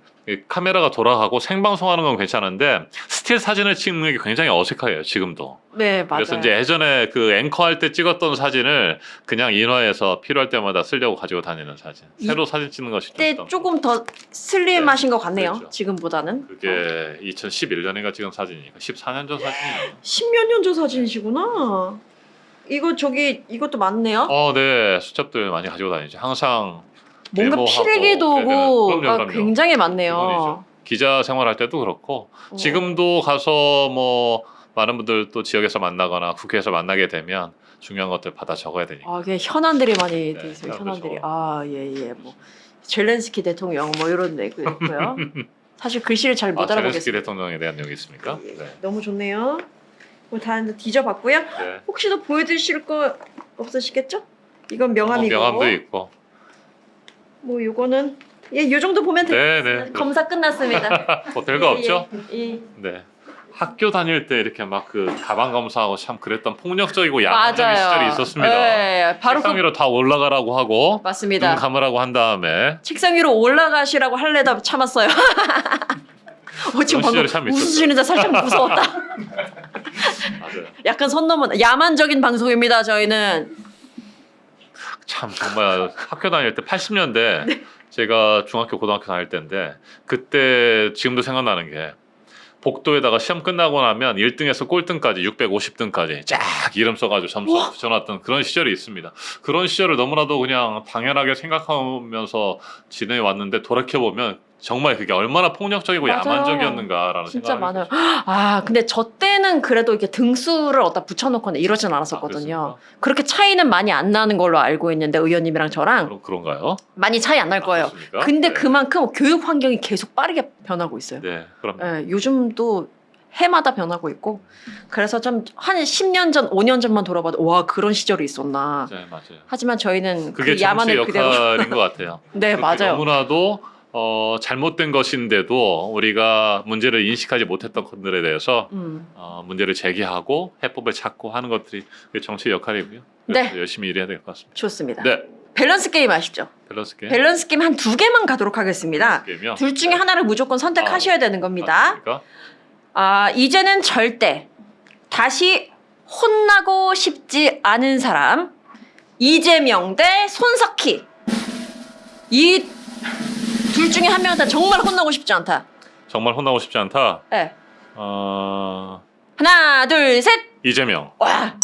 카메라가 돌아가고 생방송하는 건 괜찮은데 스틸 사진을 찍는 게 굉장히 어색해요. 지금도. 네, 맞아요. 그래서 이제 예전에 그 앵커 할 때 찍었던 사진을 그냥 인화해서 필요할 때마다 쓰려고 가지고 다니는 사진. 새로 사진 찍는 것이 이때 좀 조금 더 슬림하신 것 같네요. 그렇죠. 지금보다는. 그게 2011년인가 찍은 사진이니까 14년 전 사진이에요. 10몇 년 전 사진이시구나. 이것도 많네요. 네. 수첩들 많이 가지고 다니죠. 항상 뭔가 메모하고 필기도구가 그럼요. 굉장히 많네요. 기본이죠. 기자 생활할 때도 그렇고 어. 지금도 가서 뭐 많은 분들 또 지역에서 만나거나 국회에서 만나게 되면 중요한 것들 받아 적어야 되니까. 그게 현안들이 많이 네, 있어요. 그렇죠. 현안들이. 예. 뭐 젤렌스키 대통령 뭐 이런 데 있고요. 사실 글씨를 잘 못 젤렌스키 알아보겠어요. 대통령에 대한 내용이 있습니까? 네. 너무 좋네요. 뭐 다 뒤져봤고요. 네. 혹시 더 보여드릴 거 없으시겠죠? 이건 명함이고. 명함도 있고. 뭐 요거는 요 정도 보면 돼요. 네. 검사 끝났습니다. 뭐 별거 없죠? 예. 네. 학교 다닐 때 이렇게 막 그 가방 검사하고 참 그랬던 폭력적이고 야만적인 시절이 있었습니다. 네, 바로 책상 위로 다 올라가라고 하고 눈 맞습니다. 감으라고 한 다음에 책상 위로 올라가시라고 할래다 참았어요. 지금 그런 방금 시절이 참 있었어요. 웃으시는데 살짝 무서웠다. 맞아요. 약간 선 넘은 야만적인 방송입니다. 저희는 참 정말 학교 다닐 때 80년대 네. 제가 중학교 고등학교 다닐 때인데 그때 지금도 생각나는 게 복도에다가 시험 끝나고 나면 1등에서 꼴등까지 650등까지 쫙 이름 써가지고 점수 붙여놨던 그런 시절이 있습니다. 그런 시절을 너무나도 그냥 당연하게 생각하면서 지내왔는데 돌이켜보면 정말 그게 얼마나 폭력적이고 맞아요. 야만적이었는가라는 진짜 생각이 많아요. 들죠. 근데 저 때는 그래도 이렇게 등수를 어디다 붙여놓거나 이러진 않았었거든요. 그렇습니까? 그렇게 차이는 많이 안 나는 걸로 알고 있는데 의원님이랑 저랑 그런가요? 많이 차이 안 날 거예요. 그렇습니까? 근데 네. 그만큼 교육 환경이 계속 빠르게 변하고 있어요. 네, 그럼 요즘도 해마다 변하고 있고 그래서 좀 한 10년 전, 5년 전만 돌아봐도 와 그런 시절이 있었나. 네, 맞아요. 하지만 저희는 그게 그 정치 야만을 그대로 역할인 것 같아요. 네 그렇게 맞아요. 너무나도 잘못된 것인데도 우리가 문제를 인식하지 못했던 것들에 대해서 문제를 제기하고 해법을 찾고 하는 것들이 그게 정치의 역할이고요. 그래서 네. 열심히 일해야 될 것 같습니다. 좋습니다. 네, 밸런스 게임 아시죠? 밸런스 게임. 밸런스 게임 한 2개만 가도록 하겠습니다. 게임이요. 둘 중에 하나를 무조건 선택하셔야 되는 겁니다. 맞습니까? 이제는 절대 다시 혼나고 싶지 않은 사람 이재명 대 손석희. 이 둘 중에 한 명한테 정말 혼나고 싶지 않다. 정말 혼나고 싶지 않다. 네. 하나, 둘, 셋. 이재명. 와.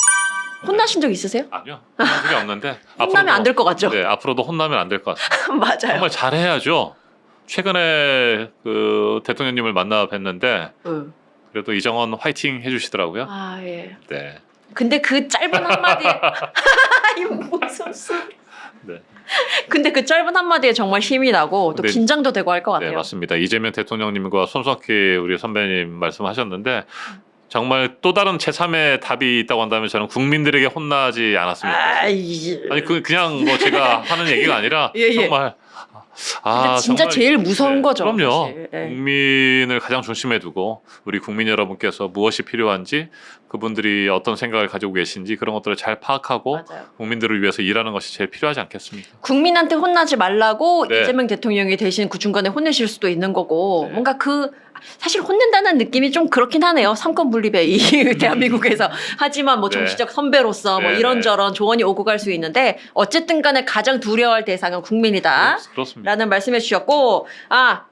혼나신 적 있으세요? 아니요. 혼난 적이 없는데. 혼나면 안 될 것 같죠? 네, 앞으로도 혼나면 안 될 것 같습니다. 맞아요. 정말 잘해야죠. 최근에 그 대통령님을 만나 뵀는데 그래도 이정원 화이팅 해주시더라고요. 예. 네. 근데 그 짧은 한마디에 이 무슨 소리. 네. 근데 그 짧은 한마디에 정말 힘이 나고 또 네. 긴장도 되고 할 것 같아요. 네, 맞습니다. 이재명 대통령님과 손석희 우리 선배님 말씀하셨는데 정말 또 다른 제3의 답이 있다고 한다면 저는 국민들에게 혼나지 않았으면 좋겠어요. 아니 그냥 뭐 제가 하는 얘기가 아니라 예. 정말 근데 진짜 정말, 제일 무서운 거죠. 그럼요. 사실. 예. 국민을 가장 중심에 두고 우리 국민 여러분께서 무엇이 필요한지 그분들이 어떤 생각을 가지고 계신지 그런 것들을 잘 파악하고 맞아요. 국민들을 위해서 일하는 것이 제일 필요하지 않겠습니까? 국민한테 혼나지 말라고 네. 이재명 대통령이 대신 그 중간에 혼내실 수도 있는 거고 네. 뭔가 사실 혼낸다는 느낌이 좀 그렇긴 하네요. 삼권 분립의 이 대한민국에서. 하지만 뭐 네. 정치적 선배로서 뭐 네, 이런저런 조언이 오고 갈 수 있는데 어쨌든 간에 가장 두려워할 대상은 국민이다. 그렇습니다. 라는 말씀해 주셨고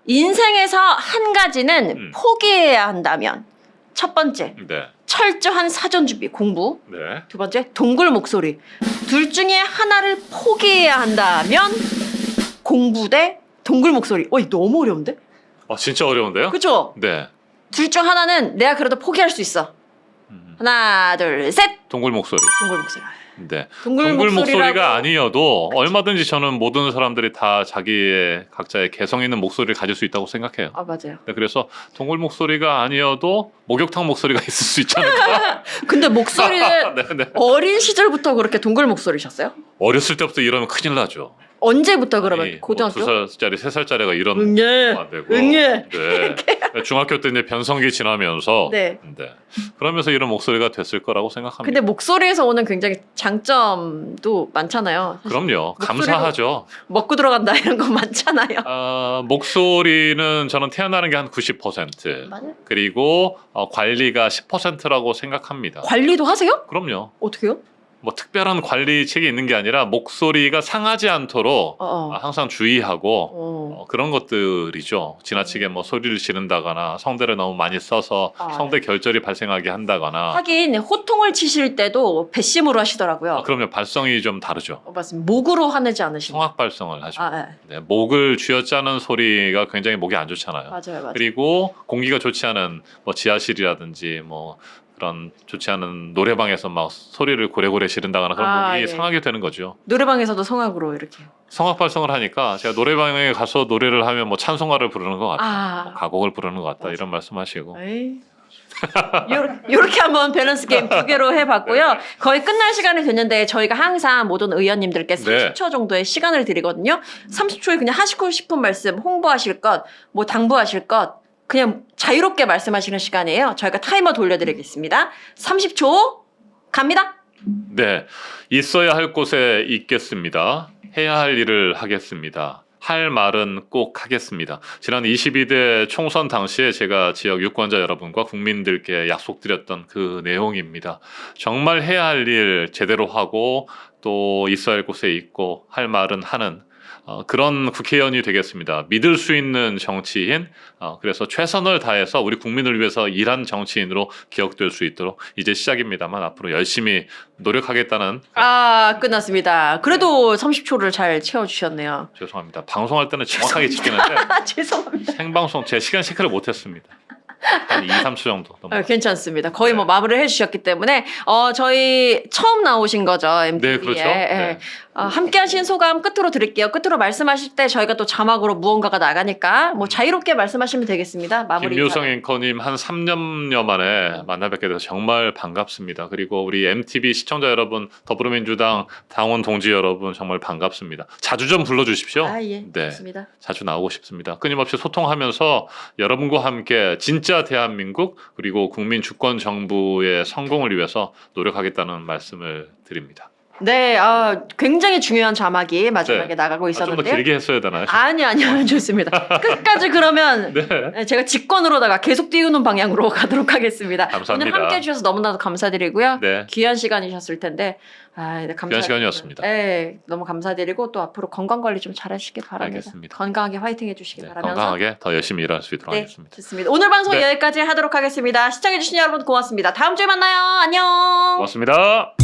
인생에서 한 가지는 포기해야 한다면 첫 번째 네. 철저한 사전 준비 공부 네. 두 번째 동굴 목소리 둘 중에 하나를 포기해야 한다면 공부 대 동굴 목소리 너무 어려운데? 진짜 어려운데요? 그쵸? 네. 둘 중 하나는 내가 그래도 포기할 수 있어 하나 둘 셋 동굴 목소리. 동굴 목소리 네. 동굴 동굴 목소리라고- 목소리가 아니어도 얼마든지 저는 모든 사람들이 다 자기의 각자의 개성 있는 목소리를 가질 수 있다고 생각해요. 맞아요. 네, 그래서 동굴 목소리가 아니어도 목욕탕 목소리가 있을 수 있지 않을까? 근데 목소리는 네. 어린 시절부터 그렇게 동굴 목소리셨어요? 어렸을 때부터 이러면 큰일 나죠. 언제부터 그러면 아니, 고등학교? 뭐 2살짜리, 3살짜리가 이런 응예. 안 되고. 응예. 네. 중학교 때 이제 변성기 지나면서 네. 그러면서 이런 목소리가 됐을 거라고 생각합니다. 근데 목소리에서 오는 굉장히 장점도 많잖아요. 사실 그럼요. 목소리로- 감사하죠. 먹고 들어간다 이런 거 많잖아요. 목소리는 저는 태어나는 게 한 90%. 맞아요. 그리고 관리가 10%라고 생각합니다. 관리도 하세요? 그럼요. 어떻게요? 뭐 특별한 관리책이 있는 게 아니라 목소리가 상하지 않도록 항상 주의하고 그런 것들이죠. 지나치게 뭐 소리를 지른다거나 성대를 너무 많이 써서 성대 결절이 발생하게 한다거나. 하긴 호통을 치실 때도 배심으로 하시더라고요. 그럼요. 발성이 좀 다르죠. 맞습니다. 목으로 화내지 않으시나요? 성악 발성을 하죠. 네. 네, 목을 쥐어짜는 소리가 굉장히 목이 안 좋잖아요. 맞아요. 그리고 공기가 좋지 않은 뭐 지하실이라든지 뭐 그런 좋지 않은 노래방에서 막 소리를 고래고래 지른다거나 그런 목이 예. 상하게 되는 거죠. 노래방에서도 성악으로 이렇게. 성악 발성을 하니까 제가 노래방에 가서 노래를 하면 뭐 찬송가를 부르는 것 같다, 뭐 가곡을 부르는 것 같다 이런 말씀하시고. 에이. 요렇게 한번 밸런스 게임 2개로 해봤고요. 네. 거의 끝날 시간이 됐는데 저희가 항상 모든 의원님들께 30초 정도의 시간을 드리거든요. 30초에 그냥 하시고 싶은 말씀, 홍보하실 것, 뭐 당부하실 것 그냥 자유롭게 말씀하시는 시간이에요. 저희가 타이머 돌려드리겠습니다. 30초 갑니다. 네, 있어야 할 곳에 있겠습니다. 해야 할 일을 하겠습니다. 할 말은 꼭 하겠습니다. 지난 22대 총선 당시에 제가 지역 유권자 여러분과 국민들께 약속드렸던 그 내용입니다. 정말 해야 할 일 제대로 하고 또 있어야 할 곳에 있고 할 말은 하는 그런 국회의원이 되겠습니다. 믿을 수 있는 정치인, 그래서 최선을 다해서 우리 국민을 위해서 일한 정치인으로 기억될 수 있도록 이제 시작입니다만 앞으로 열심히 노력하겠다는. 끝났습니다. 그래도 30초를 잘 채워주셨네요. 죄송합니다. 방송할 때는 정확하게 지키는데 죄송합니다. 생방송 제 시간 체크를 못했습니다. 한 2, 3초 정도 넘어. 괜찮습니다. 거의 네. 뭐 마무리를 해주셨기 때문에 저희 처음 나오신 거죠, MTV에. 네, 그렇죠. 네. 함께 하신 소감 끝으로 드릴게요. 끝으로 말씀하실 때 저희가 또 자막으로 무언가가 나가니까 뭐 자유롭게 말씀하시면 되겠습니다. 마무리. 김효성 앵커님 한 3년여 만에 만나 뵙게 돼서 정말 반갑습니다. 그리고 우리 MTV 시청자 여러분, 더불어민주당 당원 동지 여러분 정말 반갑습니다. 자주 좀 불러주십시오. 예. 네, 좋습니다. 자주 나오고 싶습니다. 끊임없이 소통하면서 여러분과 함께 진짜 대한민국 그리고 국민 주권 정부의 성공을 위해서 노력하겠다는 말씀을 드립니다. 네, 굉장히 중요한 자막이 마지막에 네. 나가고 좀 더 있었는데요. 길게 했어야 되나요? 아니요. 좋습니다. 끝까지 그러면 네. 제가 직권으로다가 계속 띄우는 방향으로 가도록 하겠습니다. 감사합니다. 오늘 함께 해주셔서 너무나도 감사드리고요. 네. 귀한 시간이셨을 텐데 네, 귀한 시간이었습니다. 네, 너무 감사드리고 또 앞으로 건강관리 좀 잘하시길 바랍니다. 알겠습니다. 건강하게 화이팅 해주시기 네, 바라면서 건강하게 더 열심히 일할 수 있도록 네, 하겠습니다. 좋습니다. 오늘 방송 네. 여기까지 하도록 하겠습니다. 시청해주신 여러분 고맙습니다. 다음 주에 만나요. 안녕. 고맙습니다.